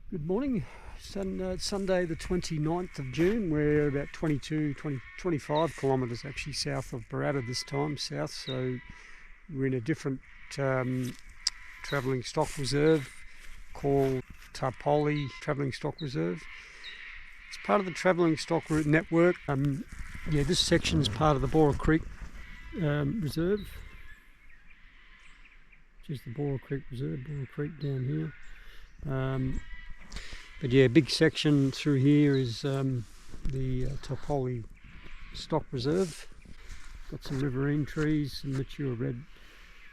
Good morning. Sunday the 29th of June. We're about 25 kilometres actually south of Barraba this time, south. So we're in a different travelling stock reserve called Tarpoli Travelling Stock Reserve. It's part of the travelling stock route network. This section is part of the Barraba Creek Reserve, which is the Barraba Creek Reserve, Barraba Creek down here. But yeah, big section through here is the Tarpoli Stock Reserve. Got some riverine trees, some mature river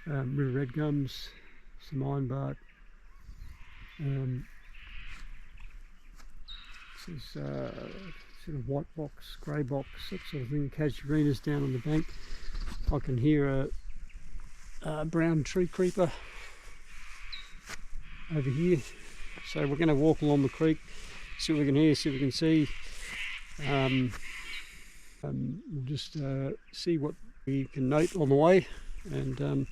red gums, some ironbark. This is sort of white box, grey box, that sort of thing. Casuarinas down on the bank. I can hear a brown tree creeper over here. So we're going to walk along the creek, see what we can hear, see what we can see. We'll just see what we can note on the way and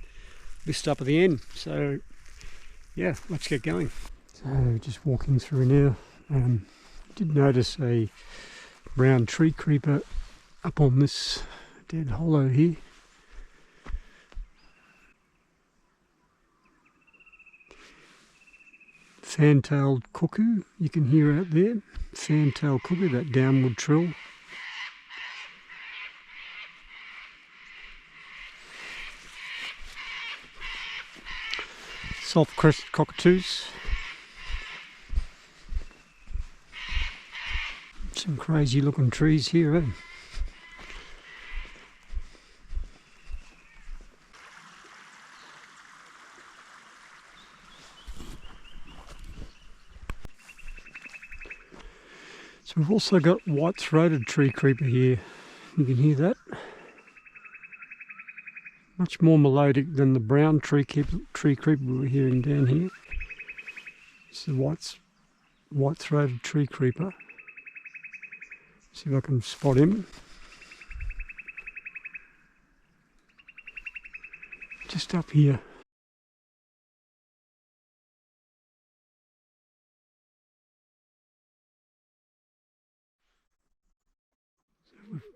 list up at the end. So yeah, let's get going. So just walking through now. Did notice a brown tree creeper up on this dead hollow here. Fan-tailed cuckoo, you can hear out there. Fan-tailed cuckoo, that downward trill. Soft-crested cockatoos. Some crazy looking trees here, eh? So we've also got white-throated tree creeper here. You can hear that. Much more melodic than the brown tree creeper we were hearing down here. This is white-throated tree creeper. See if I can spot him. Just up here.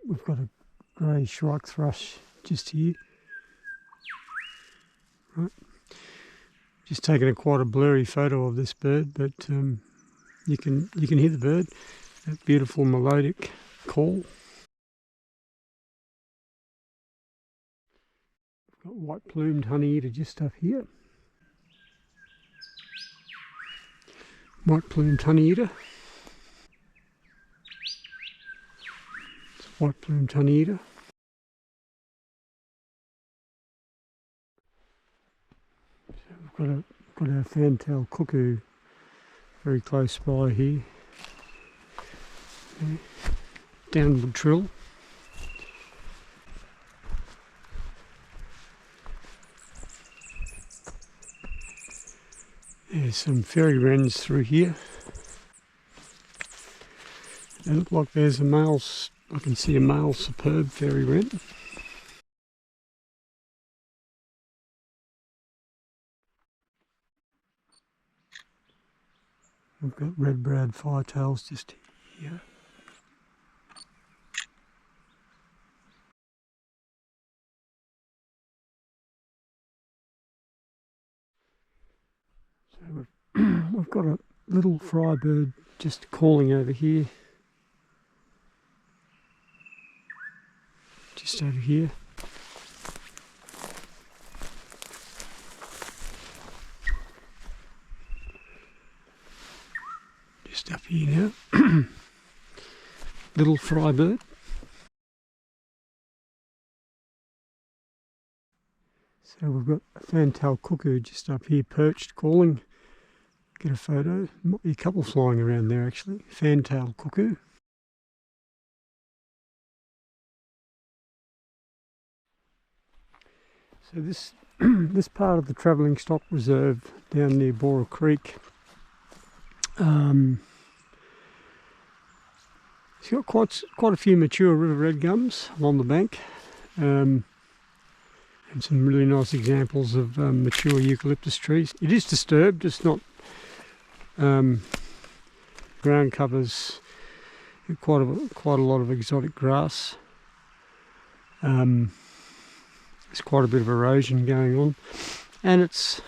We've got a grey shrike thrush just here. Right. Just taking quite a blurry photo of this bird, but you can hear the bird. That beautiful melodic call. We've got white-plumed honeyeater just up here. White-plumed honeyeater. White-plumed honeyeater. So we've got our fan-tailed cuckoo very close by here. Downward trill. There's some fairy wrens through here. They look like there's a male. I can see a male superb fairy wren. We've got red-browed firetails just here. So we've got a little frybird just calling over here. Just over here. Just up here now. Little frybird. So we've got a fan-tailed cuckoo just up here perched calling. Get a photo. Might be a couple flying around there actually. Fan-tailed cuckoo. So this part of the travelling stock reserve down near Barraba Creek, it's got quite a few mature river red gums along the bank, and some really nice examples of mature eucalyptus trees. It is disturbed. It's not ground covers quite a lot of exotic grass. There's quite a bit of erosion going on, and it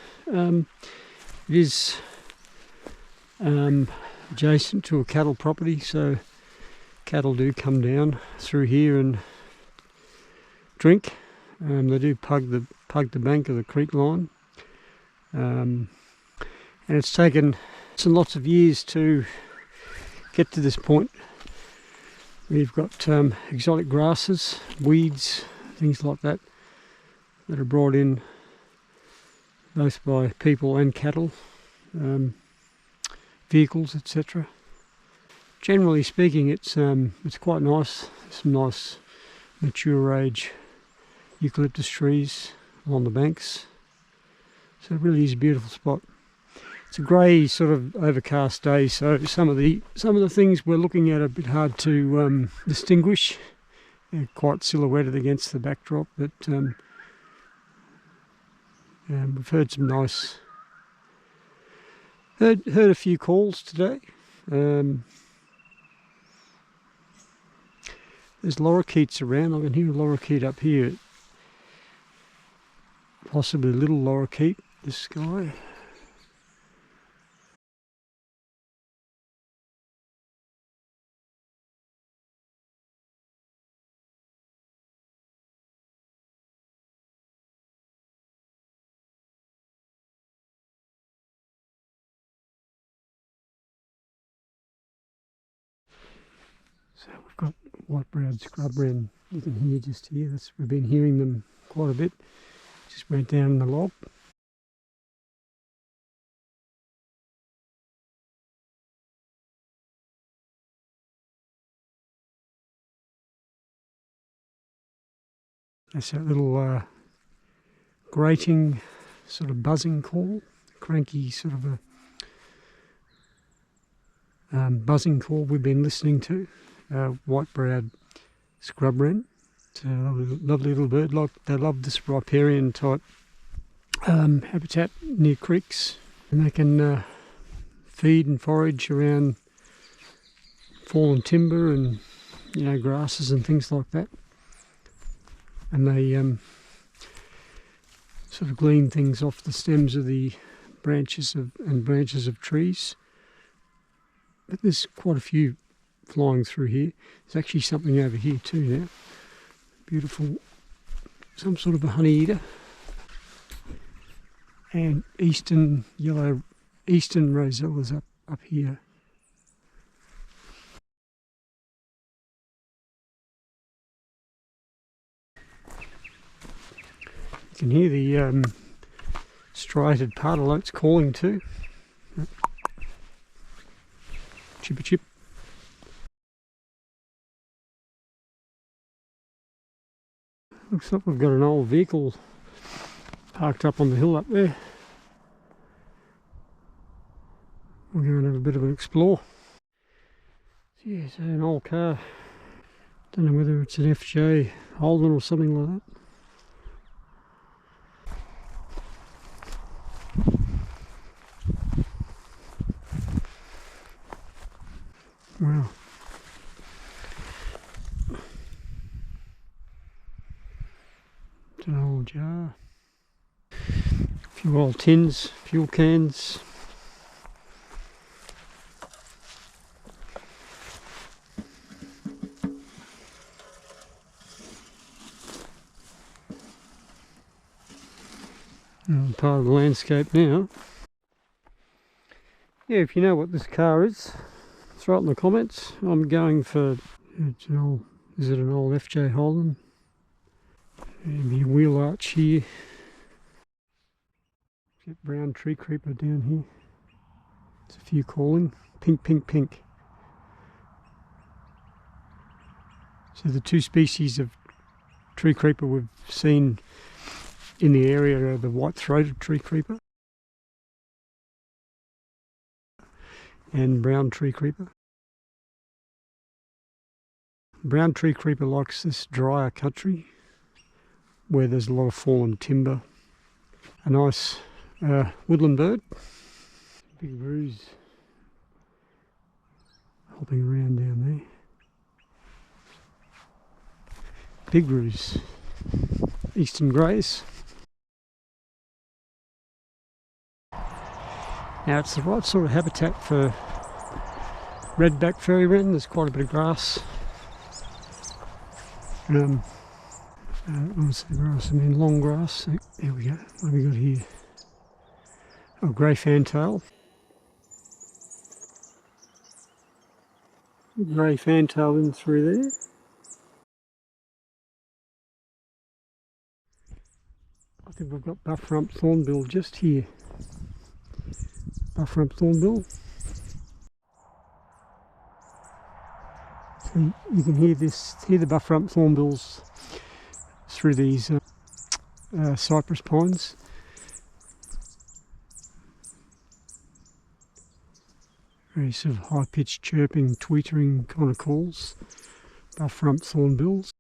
is adjacent to a cattle property, so cattle do come down through here and drink. They do pug the bank of the creek line, and it's taken lots of years to get to this point. We've got exotic grasses, weeds, things like that are brought in both by people and cattle, vehicles, etc. Generally speaking, it's quite nice. There's some nice mature age eucalyptus trees along the banks, so it really is a beautiful spot. It's a grey sort of overcast day, so some of the things we're looking at are a bit hard to distinguish. They're quite silhouetted against the backdrop, but we've heard some nice. Heard a few calls today. There's lorikeets around. I can hear a lorikeet up here. Possibly a little lorikeet. This guy. So we've got white-browed scrub wren. You can hear just here. We've been hearing them quite a bit. Just went down in the log. That's that little grating, sort of buzzing call, cranky sort of a buzzing call we've been listening to. White-browed scrub wren. It's a lovely little bird. They love this riparian type habitat near creeks, and they can feed and forage around fallen timber and grasses and things like that. And they sort of glean things off the stems of the branches of trees. But there's quite a few flying through here. There's actually something over here too now. Beautiful, some sort of a honey eater. And eastern rosellas up here. You can hear the striated pardalotes calling too. Chipper chip. Looks like we've got an old vehicle parked up on the hill up there. We'll go and have a bit of an explore. Yeah, so an old car. Don't know whether it's an FJ Holden or something like that. Wow. It's an old jar. A few old tins, fuel cans. Part of the landscape now. Yeah, if you know what this car is, write in the comments. I'm going for, is it an old FJ Holden? Maybe a wheel arch here. Get brown tree creeper down here. There's a few calling. Pink, pink, pink. So the two species of tree creeper we've seen in the area are the white-throated tree creeper and brown tree creeper. Brown tree creeper likes this drier country where there's a lot of fallen timber. A nice woodland bird. Big bruise hopping around down there. Big roos, eastern greys. Now it's the right sort of habitat for redback fairy wren. There's quite a bit of grass. What's the grass? I mean long grass. There we go. What have we got here? Oh, grey fantail. Grey fantail in through there. I think we've got buff rump thornbill just here. Buff rump thornbill. So you can hear the buff rump thornbills through these cypress pines. Very sort of high-pitched chirping, tweetering kind of calls. Buff rump thornbills.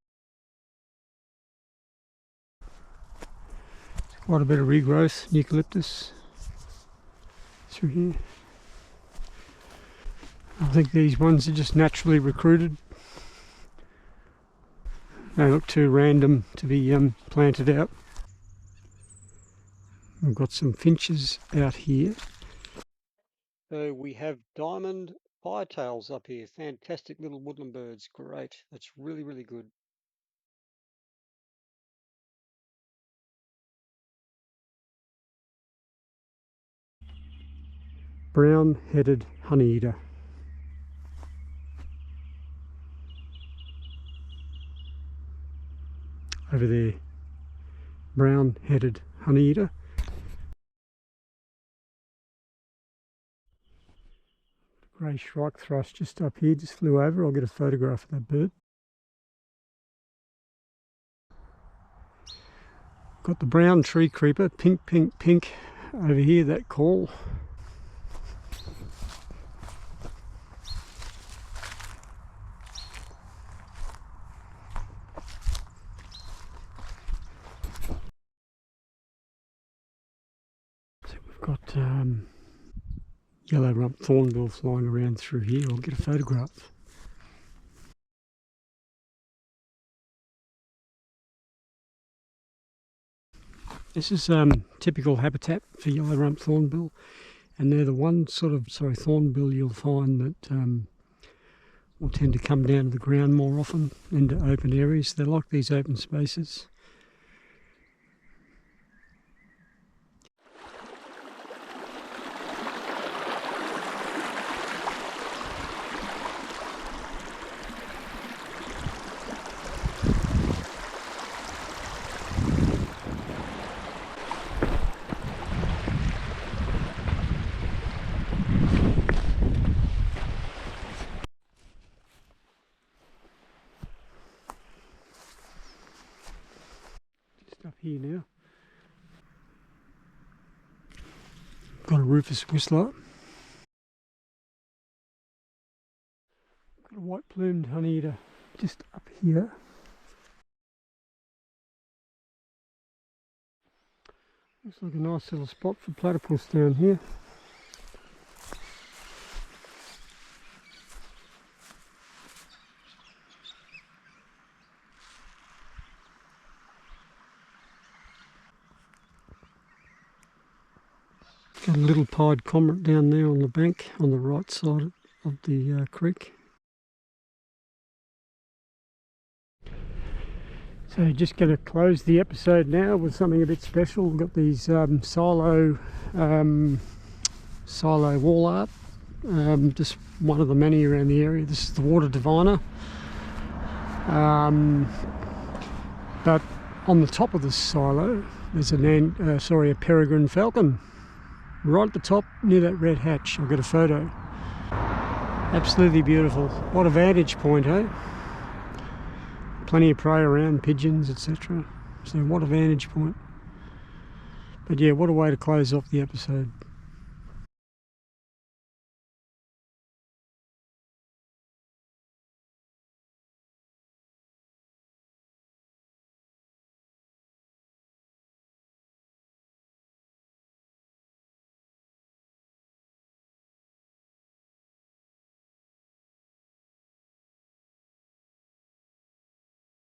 Quite a bit of regrowth, eucalyptus through here. I think these ones are just naturally recruited. They look too random to be planted out. We've got some finches out here. So we have diamond firetails up here. Fantastic little woodland birds. Great. That's really, really good. Brown-headed honeyeater. Over there. Brown-headed honeyeater. Grey shrike thrush just up here, just flew over. I'll get a photograph of that bird. Got the brown tree creeper, pink, pink, pink over here, that call. So we've got yellow rump thornbill flying around through here. I'll get a photograph. This is typical habitat for yellow rump thornbill, and they're the one sort of thornbill you'll find that will tend to come down to the ground more often into open areas. They like these open spaces. Up here now. Got a rufous whistler. Got a white plumed honeyeater just up here. Looks like a nice little spot for platypus down here. Got a little pied cormorant down there on the bank on the right side of the creek. So just going to close the episode now with something a bit special. We've got these silo wall art, just one of the many around the area. This is the water diviner, but on the top of this silo there's a peregrine falcon. Right at the top near that red hatch. I'll get a photo. Absolutely beautiful. What a vantage point, eh? Plenty of prey around, pigeons, etc. So what a vantage point. But yeah, what a way to close off the episode.